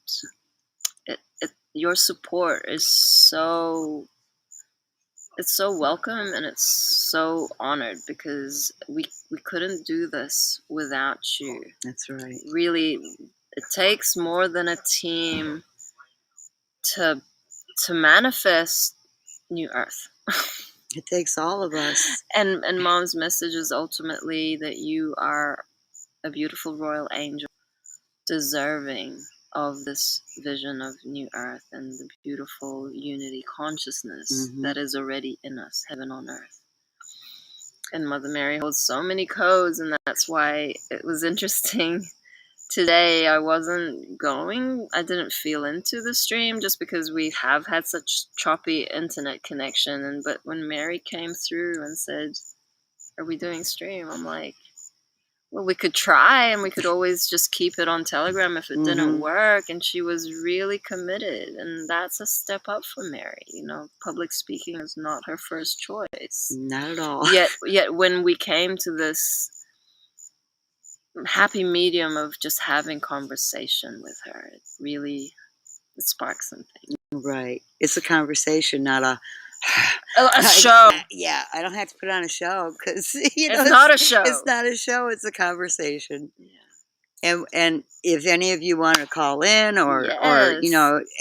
your support is so welcome, and it's so honored because we couldn't do this without you. That's right. Really, it takes more than a team to manifest New Earth. It takes all of us. And Mom's message is ultimately that you are a beautiful royal angel, deserving of this vision of New Earth and the beautiful unity consciousness that is already in us, heaven on earth. And Mother Mary holds so many codes, and that's why it was interesting. Today I didn't feel into the stream just because we have had such choppy internet connection. But when Mary came through and said, "Are we doing stream?" I'm like, well, we could try, and we could always just keep it on Telegram if it didn't work. And she was really committed, and that's a step up for Mary. You know, public speaking is not her first choice. Not at all. Yet when we came to this happy medium of just having conversation with her, it sparks something. Right. It's a conversation, not a show. Yeah, I don't have to put on a show because it's not a show. It's not a show. It's a conversation. Yeah. And if any of you want to call in or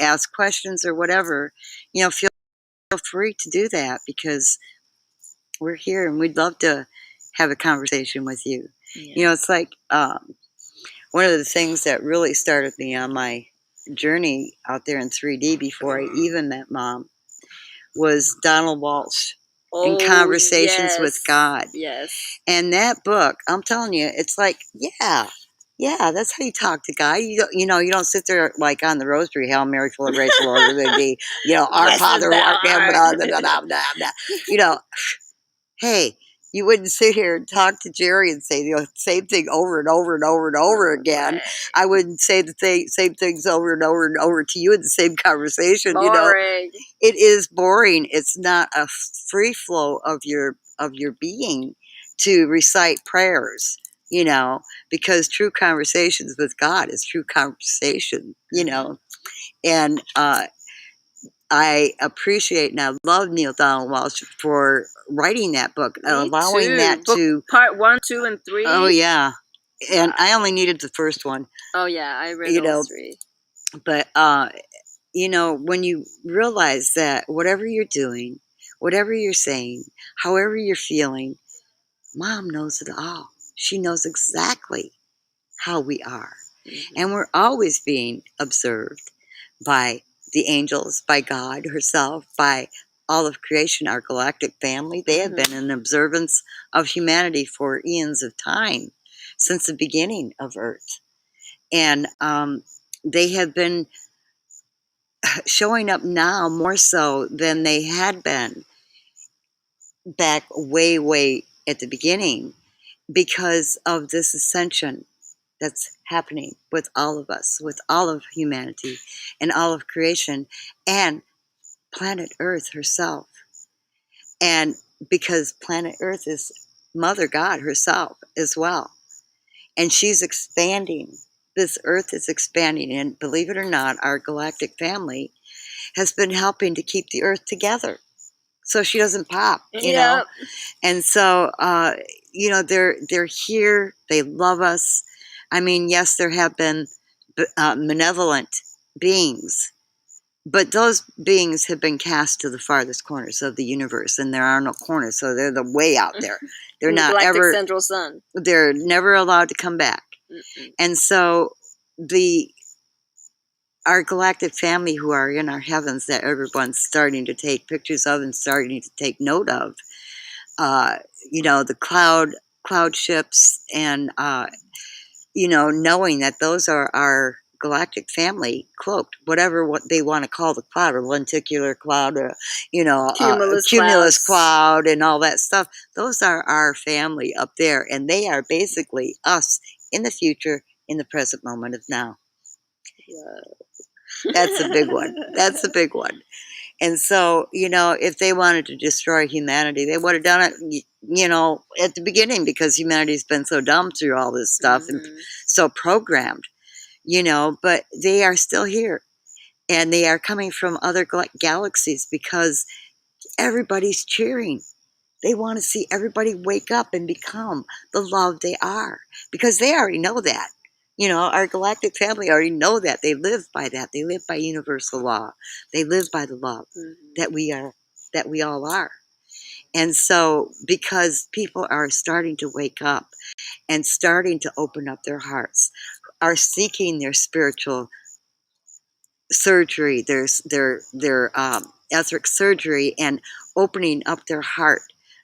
ask questions or whatever, feel free to do that because we're here and we'd love to have a conversation with you. Yeah. It's like one of the things that really started me on my journey out there in 3D before I even met Mom was Donald Walsh in Conversations with God. Yes. And that book, I'm telling you, it's like, yeah, that's how you talk to God. You don't sit there like on the rosary, Hail Mary, full of grace, the Lord is with thee. Our Father who art in heaven, hey, you wouldn't sit here and talk to Jerry and say the same thing over and over and over and over again. Right. I wouldn't say the same things over and over and over to you in the same conversation. Boring. It is boring. It's not a free flow of your being to recite prayers, because true conversations with God is true conversation, and I appreciate and I love Neale Donald Walsch for writing that book, allowing that to part 1, 2, and 3. Oh yeah, and I only needed the first one. Oh yeah, I read all 3. But when you realize that whatever you're doing, whatever you're saying, however you're feeling, Mom knows it all. She knows exactly how we are, and we're always being observed by the angels, by God herself, by all of creation, our galactic family. They have been in observance of humanity for eons of time, since the beginning of Earth. And they have been showing up now more so than they had been back way, way at the beginning because of this ascension that's happening with all of us, with all of humanity and all of creation and planet Earth herself. And because planet Earth is Mother God herself as well. And she's expanding. This Earth is expanding. And believe it or not, our galactic family has been helping to keep the Earth together so she doesn't pop, you know. And so, they're here. They love us. I mean, yes, there have been malevolent beings, but those beings have been cast to the farthest corners of the universe, and there are no corners, so they're the way out there. They're not Galactic ever Central Sun. They're never allowed to come back. And so our galactic family who are in our heavens that everyone's starting to take pictures of and starting to take note of, the cloud ships and, knowing that those are our galactic family cloaked, whatever what they want to call the cloud, a lenticular cloud, or a cumulus cloud, and all that stuff. Those are our family up there, and they are basically us in the future, in the present moment of now. That's a big one. That's a big one. And so, if they wanted to destroy humanity, they would have done it, at the beginning, because humanity's been so dumb through all this stuff and so programmed, but they are still here, and they are coming from other galaxies because everybody's cheering. They want to see everybody wake up and become the love they are, because they already know that. Our galactic family already know that. They live by that. They live by universal law. They live by the love that we all are. And so, because people are starting to wake up and starting to open up their hearts, are seeking their spiritual surgery, their etheric surgery, and opening up their heart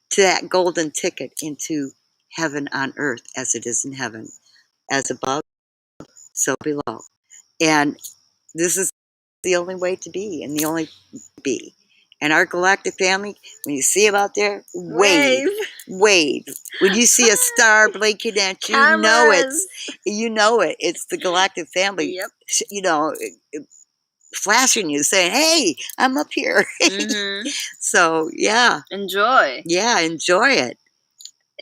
to that golden ticket into heaven on earth, as it is in heaven, as above, so below. And this is the only way to be, and the only be. And our galactic family, when you see them out there, wave. When you see a star blinking at you, you know it's the galactic family. Flashing you, saying, "Hey, I'm up here." So yeah, enjoy it.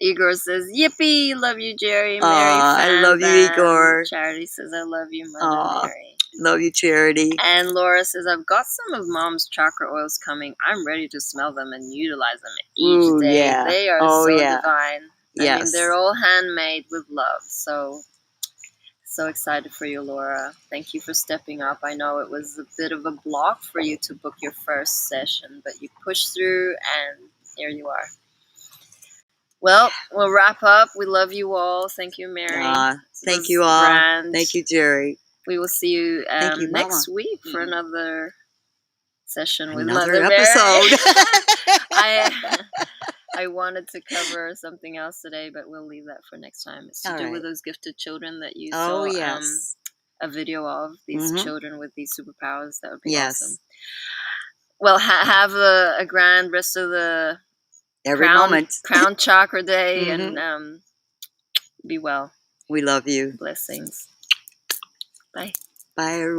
Igor says, "Yippee! Love you, Jerry." Mary, I love you, Igor. Charity says, "I love you, Mother Mary." Love you, Charity. And Laura says, "I've got some of Mom's chakra oils coming. I'm ready to smell them and utilize them each day. Yeah. They are so divine. Yes. I mean, they're all handmade with love. So excited for you, Laura. Thank you for stepping up. I know it was a bit of a block for you to book your first session, but you pushed through, and here you are." Well, we'll wrap up. We love you all. Thank you, Mary. Thank you all. Grand. Thank you, Jerry. We will see you next week for another session with another Mother episode. Mary. I wanted to cover something else today, but we'll leave that for next time. It's to do with those gifted children that you saw a video of. These children with these superpowers. That would be awesome. Well, have a grand rest of the Crown Chakra Day, and be well. We love you. Blessings. Bye. Bye, everyone.